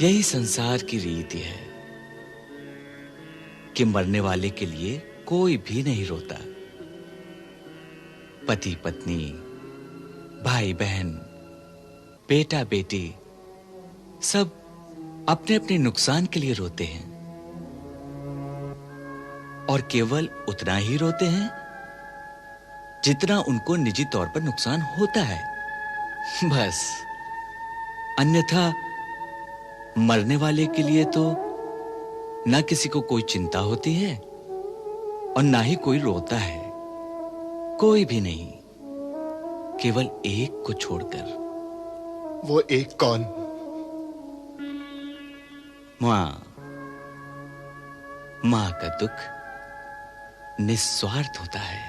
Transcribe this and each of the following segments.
यही संसार की रीति है कि मरने वाले के लिए कोई भी नहीं रोता। पति पत्नी, भाई बहन, बेटा बेटी सब अपने अपने नुकसान के लिए रोते हैं और केवल उतना ही रोते हैं जितना उनको निजी तौर पर नुकसान होता है, बस। अन्यथा मरने वाले के लिए तो ना किसी को कोई चिंता होती है और ना ही कोई रोता है, कोई भी नहीं, केवल एक को छोड़कर। वो एक कौन? मां का दुख निस्वार्थ होता है।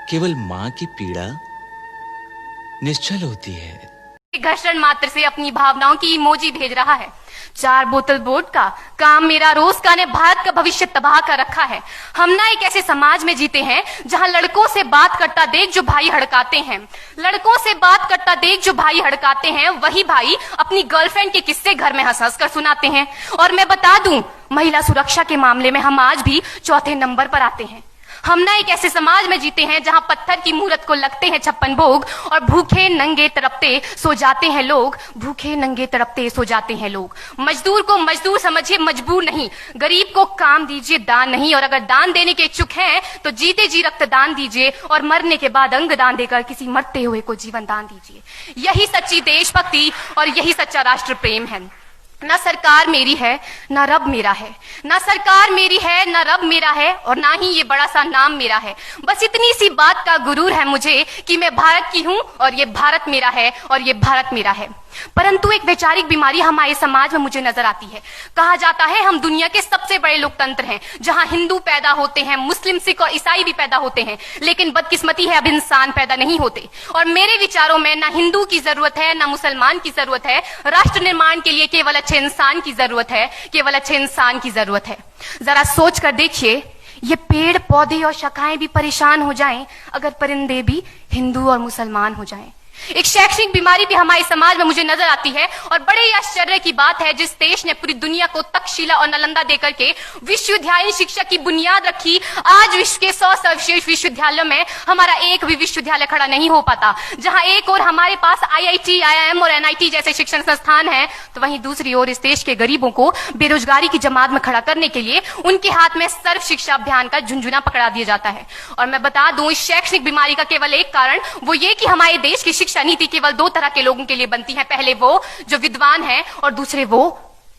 केवल मां की पीड़ा निश्चल होती है। घर्षण मात्र से अपनी भावनाओं की इमोजी भेज रहा है। 4 बोतल वोडका, काम मेरा रोज का ने भारत का भविष्य तबाह कर रखा है। हम ना एक ऐसे समाज में जीते हैं जहां लड़कों से बात करता देख जो भाई हड़काते हैं, लड़कों से बात करता देख जो भाई हड़काते हैं, वही भाई अपनी गर्लफ्रेंड के किस्से घर में हंस हंस कर सुनाते हैं। और मैं बता दूं, महिला सुरक्षा के मामले में हम आज भी चौथे नंबर पर आते हैं। हम ना एक ऐसे समाज में जीते हैं जहां पत्थर की मूरत को लगते हैं 56 भोग और भूखे नंगे तड़पते सो जाते हैं लोग, भूखे नंगे तड़पते सो जाते हैं लोग। मजदूर को मजदूर समझिए, मजबूर नहीं। गरीब को काम दीजिए, दान नहीं। और अगर दान देने के इच्छुक हैं तो जीते जी रक्तदान दीजिए और मरने के बाद अंग दान देकर किसी मरते हुए को जीवन दान दीजिए। यही सच्ची देशभक्ति और यही सच्चा राष्ट्र प्रेम है। ना सरकार मेरी है ना रब मेरा है, ना सरकार मेरी है ना रब मेरा है, और ना ही ये बड़ा सा नाम मेरा है। बस इतनी सी बात का गुरूर है मुझे कि मैं भारत की हूं और ये भारत मेरा है और ये भारत मेरा है। परंतु एक वैचारिक बीमारी हमारे समाज में मुझे नजर आती है। कहा जाता है हम दुनिया के सबसे बड़े लोकतंत्र हैं, जहां हिंदू पैदा होते हैं, मुस्लिम, सिख और ईसाई भी पैदा होते हैं, लेकिन बदकिस्मती है अब इंसान पैदा नहीं होते। और मेरे विचारों में ना हिंदू की जरूरत है ना मुसलमान की जरूरत है। राष्ट्र निर्माण के लिए केवल अच्छे इंसान की जरूरत है, केवल अच्छे इंसान की जरूरत है। जरा सोच कर देखिए, ये पेड़ पौधे और शाखाएं भी परेशान हो जाएं अगर परिंदे भी हिंदू और मुसलमान हो जाएं। एक शैक्षणिक बीमारी भी हमारे समाज में मुझे नजर आती है, और बड़े ही आश्चर्य की बात है, जिस देश ने पूरी दुनिया को तक्षशिला और नालंदा देकर के विश्वविद्यालय शिक्षा की बुनियाद रखी, आज विश्व के 100 सर्वश्रेष्ठ विश्वविद्यालयों में हमारा एक भी विश्वविद्यालय खड़ा नहीं हो पाता। जहां एक और हमारे पास IIT, IIM और NIT जैसे शिक्षण संस्थान हैं, तो वहीं दूसरी ओर इस देश के गरीबों को बेरोजगारी की जमात में खड़ा करने के लिए उनके हाथ में सर्व शिक्षा अभियान का झुंझुना पकड़ा दिया जाता है। और मैं बता दूं, इस शैक्षणिक बीमारी का केवल एक कारण वो ये कि हमारे देश की शिक्षा नीति केवल 2 तरह के लोगों के लिए बनती है। पहले वो जो विद्वान हैं और दूसरे वो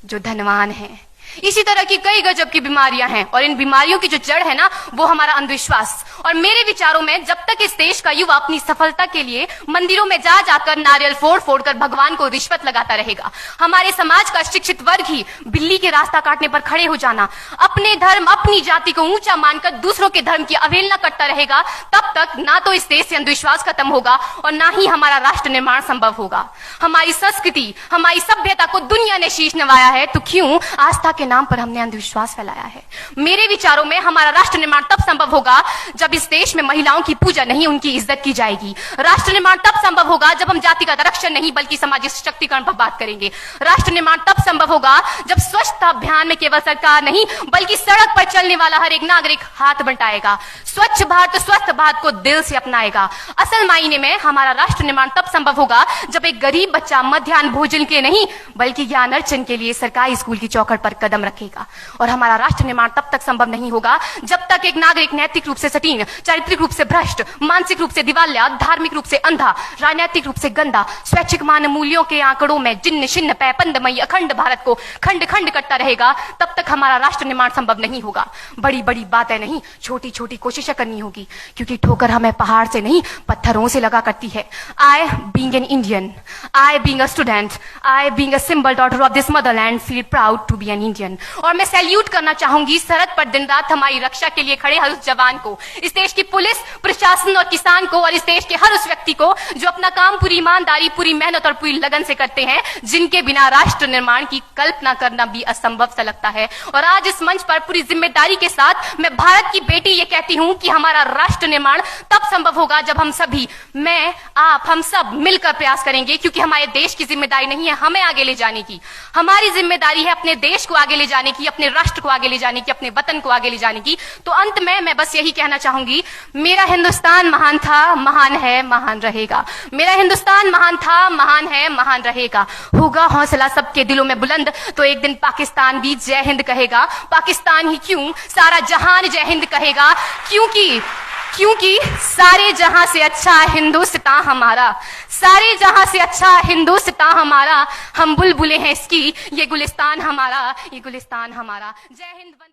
जो धनवान हैं। इसी तरह की कई गजब की बीमारियां हैं, और इन बीमारियों की जो जड़ है ना, वो हमारा अंधविश्वास। और मेरे विचारों में जब तक इस देश का युवा अपनी सफलता के लिए मंदिरों में जा जाकर नारियल फोड़ फोड़ कर भगवान को रिश्वत लगाता रहेगा, हमारे समाज का शिक्षित वर्ग ही बिल्ली के रास्ता काटने पर खड़े हो जाना, अपने धर्म अपनी जाति को ऊंचा मानकर दूसरों के धर्म की अवहेलना करता रहेगा, तब तक ना तो इस देश से अंधविश्वास खत्म होगा और ना ही हमारा राष्ट्र निर्माण संभव होगा। हमारी संस्कृति, हमारी सभ्यता को दुनिया ने शीश नवाया है, तो क्यों आस्था के नाम पर हमने अंधविश्वास फैलाया है। मेरे विचारों में हमारा राष्ट्र निर्माण तब संभव होगा जब इस देश में महिलाओं की पूजा नहीं, उनकी इज्जत की जाएगी। राष्ट्र निर्माण तब संभव होगा जब हम जातिगत आरक्षण नहीं बल्कि सामाजिक सशक्तिकरण पर बात करेंगे। राष्ट्र निर्माण तब संभव होगा जब स्वच्छता अभियान में केवल सरकार नहीं बल्कि सड़क पर चलने वाला हर एक नागरिक हाथ बंटाएगा, स्वच्छ भारत स्वस्थ भारत को दिल से अपनाएगा। असल मायने में हमारा राष्ट्र निर्माण तब संभव होगा जब एक गरीब बच्चा मध्याह्न भोजन के नहीं बल्कि ज्ञान अर्जन के लिए सरकारी स्कूल की चौखट पर कदम रखेगा। और हमारा राष्ट्र निर्माण तब तक संभव नहीं होगा जब तक एक नागरिक नैतिक रूप से सटीन, चारित्रिक रूप से भ्रष्ट, मानसिक रूप से दिवालिया, धार्मिक रूप से अंधा, राजनीतिक रूप से गंदा, स्वैच्छिक मान मूल्यों के आंकड़ों में जिन्न शिन्न पैपंदमयी अखंड भारत को खंड खंड करता रहेगा। तब तक हमारा राष्ट्र निर्माण संभव नहीं होगा। बड़ी बड़ी बातें नहीं, छोटी छोटी कोशिशें करनी होगी, क्योंकि ठोकर हमें पहाड़ से नहीं पत्थरों से लगा करती है। I being an Indian, I being a student, I being a symbol daughter of this motherland feel proud to be an Indian. Indian. और मैं सैल्यूट करना चाहूंगी सरहद पर दिन रात हमारी रक्षा के लिए खड़े हर उस जवान को, इस देश की पुलिस प्रशासन और किसान को, और इस देश के हर उस व्यक्ति को जो अपना काम पूरी ईमानदारी, पूरी मेहनत और पूरी लगन से करते हैं, जिनके बिना राष्ट्र निर्माण की कल्पना करना भी असंभव सा लगता है। और आज इस मंच पर पूरी जिम्मेदारी के साथ मैं भारत की बेटी ये कहती हूं कि हमारा राष्ट्र निर्माण तब संभव होगा जब हम सभी, मैं, आप, हम सब मिलकर प्रयास करेंगे, क्योंकि हमारे देश की जिम्मेदारी नहीं है हमें आगे ले जाने की, हमारी जिम्मेदारी है अपने देश को आगे ले जाने की, अपने राष्ट्र को आगे ले जाने की, अपने वतन को आगे ले जाने की। तो अंत में मैं बस यही कहना चाहूंगी, मेरा हिंदुस्तान महान था, महान है, महान रहेगा। मेरा हिंदुस्तान महान था, महान है, महान रहेगा। होगा हौसला सबके दिलों में बुलंद तो एक दिन पाकिस्तान भी जय हिंद कहेगा। पाकिस्तान ही क्यों, सारा जहान जय हिंद कहेगा, क्योंकि सारे जहां से अच्छा हिंदुस्तान हमारा, सारे जहां से अच्छा हिंदुस्तान हमारा। हम बुलबुलें हैं इसकी, ये गुलिस्तान हमारा, ये गुलिस्तान हमारा। जय हिंद।